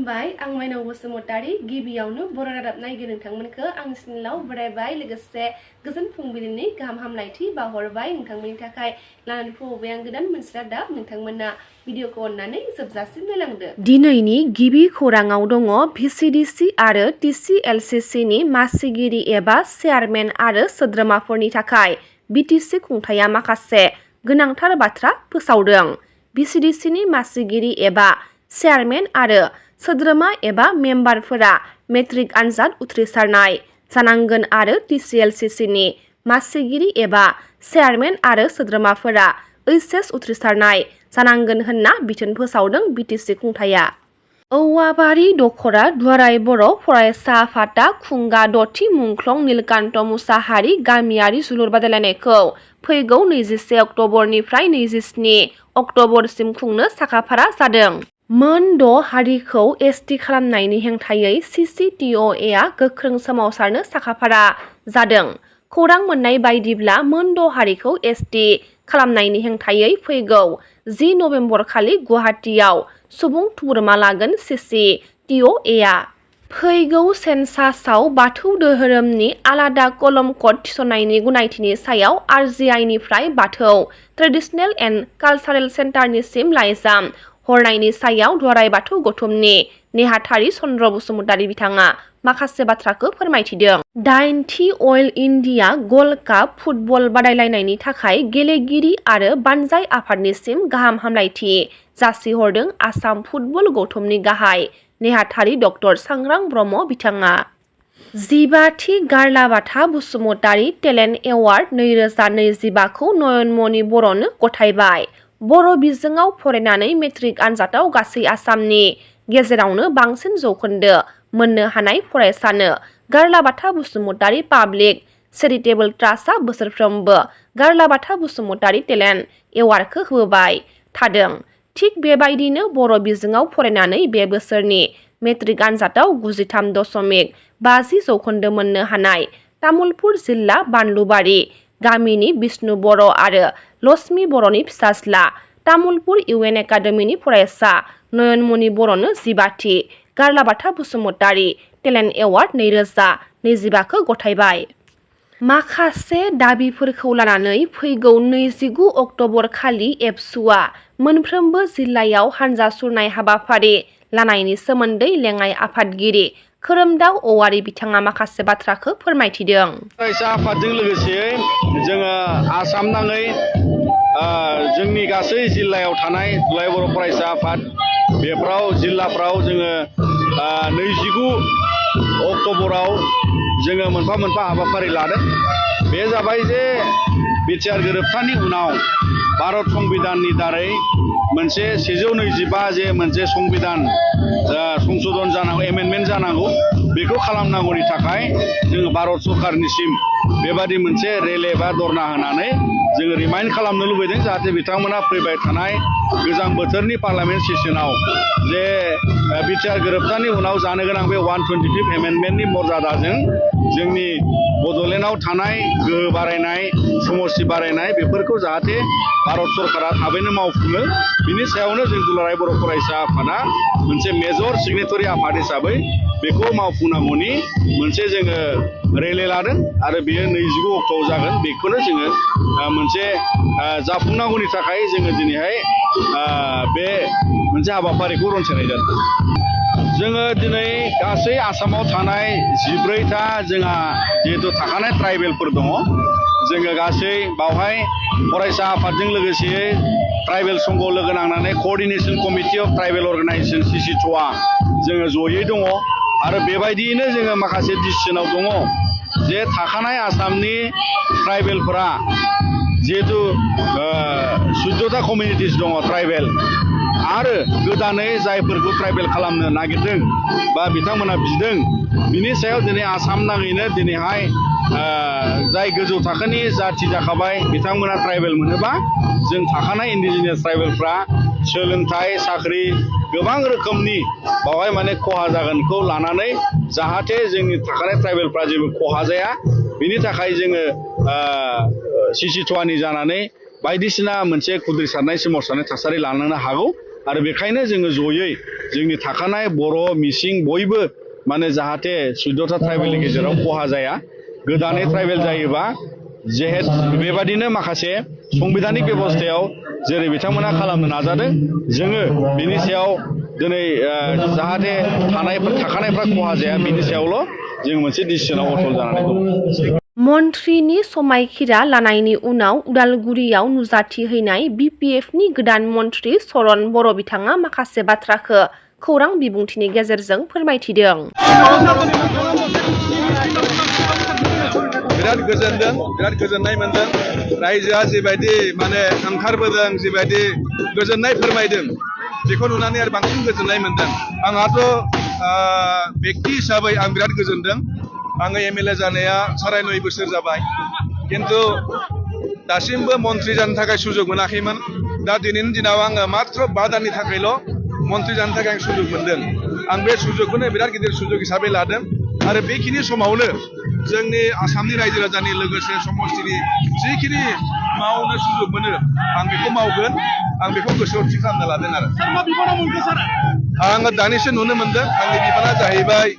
खुलुमबाय आं माइनाव बसुमतारी गिबियावनो बर' रादाब नायगिर नोंथांमोनखौ आंनि चेनेलाव बरायबाय लोगोसे गोजोन फुंबिलिनि गाहाम हामलायथि बावहरबाय नोंथांमोननि थाखाय लानानै फैबाय आं गोदान मोनसे रादाब नोंथांमोना भिडिअखौ अननानै जोबजासिम नायलांदो। दिनैनि गिबि खौराङाव दङ भिसिडिसि आरो टिसिएलसिसि नि मासिगिरि एबा चेयारमेन आरो सोद्रोमाफोरनि थाखाय बिटिसि खुंथाया माखासे गोनांथार बाथ्रा फोसावदों। भिसिडिसि नि मासिगिरि एबा चेयारमेन आरो सोद्रोमा एबा मेम्बारफोरा मेट्रिक आनजाद उथ्रिसारनाय जानांगोन आरो टिसिएलसिसि नि मासिगिरि एबा चेयारमेन आरो सोद्रोमाफोरा ओइचएस उथ्रिसारनाय जानांगोन होनना बिथोन फोसावदों बिटिसि खुंथाया। औवाबारि दखरा दुआराय बर' फरायसा आफादा खुंगा दथि मुंख्लं नीलकान्त मुसाहारि गामियारि जोलुर बादायलायनायखौ फैगौ 21 अक्ट'बरनिफ्राय 27 अक्ट'बरसिम खुंनो साखाफारा जादों। मोन 6 हारिखौ एसटि खालामनायनि हेंथायै सिसिटिअए आ गोख्रों सोमावसारनो साखाफारा जादों। खौरां मोननाय बायदिब्ला मोन 6 हारिखौ एसटि खालामनायनि हेंथायै फैगौ 10 नबेम्बर खालि गुवाहाटीआव सुबुं थुबुरमा लागोन सिसिटिअए आ। फैगौ सेन्सासआव बाथौ दोहोरोमनि आलादा कलम कड थिसननायनि गनायथिनि सायाव आरजिआइनिफ्राय बाथौ ट्रेडिसनेल एन्ड कालचारेल सेन्टारनिसिम लाइजाम हरनायनि सायाव दुआराय बाथौ गौथुमनि नेहाथारि चन्द्र बसुमतारी बिथाङा माखासे बाथ्राखौ फोरमायथिदों। 9थि all India gold cup football बादायलायनायनि थाखाय गेलेगिरि आरो बानजाय आफादनिसिम गाहाम हामलायथि जासिहरदों आसाम फुटबल गौथुमनि गाहाय नेहाथारि डक्टर सांग्रां ब्रह्म बिथाङा। 15थि गारलाबाथा बसुमतारी टेलेन्ट एवार्ड 2025 खौ नयनमणि बर'नो गथायबाय। बर' बिजोङाव फरायनानै मेट्रिक आनजादाव गासै आसामनि गेजेरावनो बांसिन जौखोन्दो मोननो हानाय फरायसानो गारलाबाथा बसुमतारी पाब्लिक चेरिटेबल ट्रास्टआ बोसोरफ्रोमबो गारलाबाथा बसुमतारी टेलेन्ट एवार्डखौ होबोबाय थादों। थिग बेबायदिनो बर' बिजोङाव फरायनानै बे बोसोरनि मेट्रिक आनजादाव 93.50 जौखोन्दो मोननो हानाय तामुलपुर जिल्ला बानलुबारि गामिनि बिष्णु बर' आरो लक्ष्मी बर'नि फिसाज्ला तामुलपुर इउएन एकाडेमिनि फरायसा नयनमणि बर'नो 15थि गारलाबाथा बसुमतारी टेलेन्ट एवार्ड 2025 खौ गथायबाय। माखासे दाबिफोरखौ लानानै फैगौ 29 अक्ट'बर खालि एबसुआ मोनफ्रोमबो जिल्लायाव हानजा सुरनाय हाबाफारि लानायनि सोमोन्दै लेङाइ आफादगिरि खोरोमदाव औवारि बिथाङा माखासे बाथ्राखौ फोरमायथिदों। फरायसा आफादजों लोगोसे जोङो आसाम नाङै जोंनि गासै जिल्लायाव थानाय दुलाराय बर' फरायसा आफाद बेफ्राव जिल्लाफ्राव जोङो 29 अक्ट'बराव जोङो मोनफा मोनफा हाबाफारि लादों। बे जाबाय जे बिटिआर गोरोबथानि उनाव भारत संबिधाननि दारै मोनसे 125 जे मोनसे संबिधान संशोधन जानांगौ एमेन्डमेन्ट जानांगौ बेखौ खालामनांगौनि थाखाय जोङो भारत सरकारनिसिम बेबादि मोनसे रेले बा धरना होनानै जोङो रिमाइन्ड खालामनो लुबैदों जाहाथे बिथांमोना फैबाय थानाय गोजां बोथोरनि पार्लामेन्ट सेसनाव जे बिटिआर गोरोबथानि उनाव जानो गोनां बे 125 एमेन्डमेन्टनि मर्यादाजों जोंनि बड'लेण्डआव थानाय गोहो बारायनाय समस्ति बारायनाय बेफोरखौ जाहाथे भारत सरकारा थाबैनो मावफुङो बिनि सायावनो जों दुलाराय बर' फरायसा आफादा मोनसे मेजर सिगनेटरि आफाद हिसाबै बेखौ मावफुंनांगौनि मोनसे जोङो रेले लादों आरो बेयो 29 अक्ट'आव जागोन बेखौनो जोङो मोनसे जाफुंनांगौनि थाखाय जोङो दिनैहाय बे मोनसे हाबाफारिखौ रनसायनाय जादों। जोङो दिनै गासै आसामाव थानाय 14था जोंहा जिहेतु थाखानाय ट्राइबेलफोर दङ जोङो गासै बावहाय फरायसा आफादजों लोगोसे ट्राइबेल संघ लोगो नांनानै coordination committee of tribal organisation सिसिट'आ जोङो जयै दङ आरो बेबायदियैनो जोङो माखासे डिसिसनाव दङ जे थाखानाय आसामनि ट्राइबेलफोरा जिहेतु 14टा कमिउनिटिस दङ ट्राइबेल आरो गोदानै जायफोरखौ ट्राइबेल खालामनो नागिरदों बा बिथांमोना बिदों बिनि सायाव दिनै आसाम नाङैनो दिनैहाय जाय गोजौ थाखोनि जाथि जाखाबाय बिथांमोना ट्राइबेल मोनोबा जों थाखानाय इन्डिजिनियास ट्राइबेलफ्रा सोलोंथाइ साख्रि गोबां रोखोमनि बावहाय माने खहा जागोनखौ लानानै जाहाथे जोंनि थाखानाय ट्राइबेलफ्रा जेबो खहा जाया बिनि थाखाय जोङो सिसिट'आनि जानानै बायदिसिना मोनसे खुद्रिसारनाय सोमावसारनाय थासारि लानो हागौ आरो बेखायनो जोङो जयै जोंनि थाखानाय बर' मिसिं बयबो माने जाहाथे 14टा ट्राइबेलनि गेजेराव खहा जाया गोदानै ट्राइबेल जायोबा बेबादिनो माखासे संबिधानिक बेबस्थायाव जेरै बिथांमोना खालामनो नाजादों जोङो बिनि सायाव दिनै जाहाथे थाखानायफ्रा खहा जाया बिनि सायावल' जों मोनसे डिसिसनाव अटल जानानै दं। मन्थ्रिनि समायखिरा लानायनि उनाव उदालगुरियाव नुजाथिहैनाय बिपिएफनि गोदान मन्थ्रि सरन बर' बिथाङा माखासे बाथ्राखौ खौरां बिबुंथिनि गेजेरजों फोरमायथिदों। बिराद गोजोनदों, बिराद गोजोननाय मोनदों। रायजोआ जिबायदि माने ओंखारबोदों, जिबायदि गोजोननाय फोरमायदों, बेखौ नुनानै आरो बांसिन गोजोननाय मोनदों। आंहाथ' बेक्ति हिसाबै आं बिराद गोजोनदों। आङो एमएलए जानाया 9.5 बोसोर जाबाय, खिन्थु दासिमबो मन्थ्रि जानो थाखाय सुजुग मोनाखैमोन। दा दिनैनि दिनाव आङो मात्र 5 दाननि थाखायल' मन्थ्रि जानो थाखाय आं सुजुग मोनदों। आं बे सुजुगखौनो बिराद गिदिर सुजुग हिसाबै लादों आरो बेखिनि समावनो जोंनि आसामनि रायजो राजानि लोगोसे समस्तिनि जिखिनि मावनो सुजुग मोनो आं बेखौ मावगोन। आं बेखौ गोसोआव थि खालामना लादों आरो। आङो दानिसो नुनो मोनदों आंनि बिबाना जाहैबाय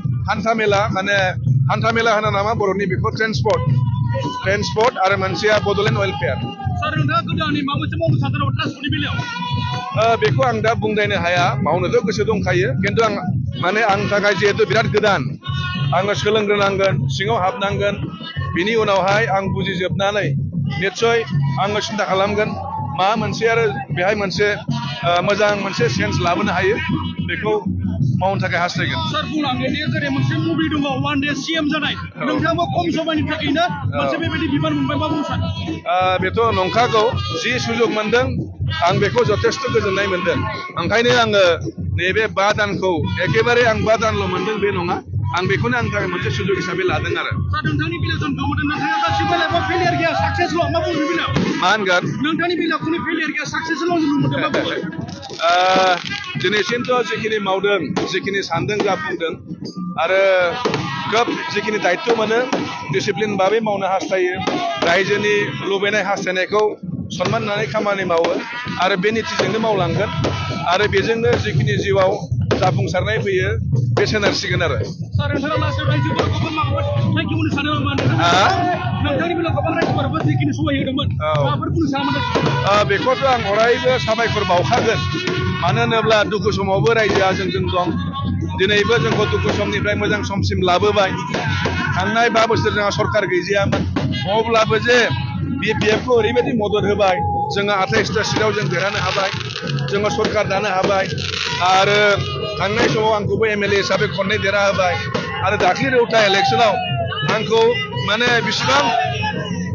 हान्था मेला होना नामा बर'नि बेखौ ट्रेन्सपर्ट आरो मोनसेया बड'लेण्ड वेलफेयार। बेखौ आं दा बुंदायनो हाया, मावनोथ' गोसो दंखायो, खिन्थु आंनि थाखाय जिहेतु बिराद गोदान, आङो सोलोंग्रोनांगोन, सिङाव हाबनांगोन, बिनि उनावहाय आं बुजिजोबनानै निस्सय आङो सिन्था खालामगोन मा मोनसे आरो बेहाय मोनसे मोजां मोनसे सेन्स लाबोनो हायो बेखौ मावनो थाखाय हास्थायगोन। सार बुंलांदों दि जेरै मोनसे मुभि दङ वान डे सीएम जानाय, नोंथाङाबो खम समनि थाखायनो मोनसे बेबायदि बिबान मोनबाय, मा बुंनो सानो? बेथ' नंखागौ, जि सुजुग मोनदों आं बेखौ जथेस्थ' गोजोननाय मोनदों। ओंखायनो आङो नैबे 5 दानखौ एखेबारे आं 5 दानल' मोनदों बे नङा, आं बेखौनो आंनि थाखाय मोनसे सुजुग हिसाबै लादों आरो। सार नोंथांनि बेलायाव जों नुदों नोंथाङा गासिबो लाइफआव फेलियर गैया, साक्सेसल', मा बुंनो बेलायाव? मा होनगोन? नोंथांनि बेलायाव खुनु फेलियर गैया, साक्सेसल' नुनो मोनदों, मा बुंगोन? दिनैसिमथ' जिखिनि मावदों, जिखिनि सानदों जाफुंदों आरो खोब जिखिनि दायित्व मोनो डिसिप्लिन भाबै मावनो हास्थायो, रायजोनि लुबैनाय हास्थायनायखौ सनमान होनानै खामानि मावो आरो बे नितिजोंनो मावलांगोन आरो बेजोंनो जिखिनि जिउआव जाफुंसारनाय फैयो बे सोनारसिगोन आरो। सार नोंथाङा लास्टआव रायजोफोरखौबो माबाफोर थेंक इउ होनो सानो नामा? नोंथांनि बेलायाव गोबां रायजोफोराबो जिखिनि सहाय होदोंमोन, माबाफोर बुंनो सानोमोन? बेखौथ' आं अरायबो साबायखर बावखागोन। मानो होनोब्ला दुखु समावबो रायजोआ जोंजों दं। दिनैबो जोंखौ दुखु समनिफ्राय मोजां समसिम लाबोबाय। थांनाय 5 बोसोर जोंहा सरकार गैजायामोन, अब्लाबो जे बिपिएफखौ ओरैबायदि मदद होबाय, जोङो 28टा सिटआव जों देरहानो हाबाय, जोङो सरकार दानो हाबाय आरो थांनाय समाव आंखौबो एमएलए हिसाबै खननै देरहा होबाय आरो दाख्लि रौता इलेक्सनाव आंखौ माने बिसिबां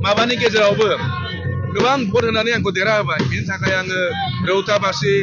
माबानि गेजेरावबो गोबां भट होनानै आंखौ देरहा होबाय। बिनि थाखाय आङो रौताबासि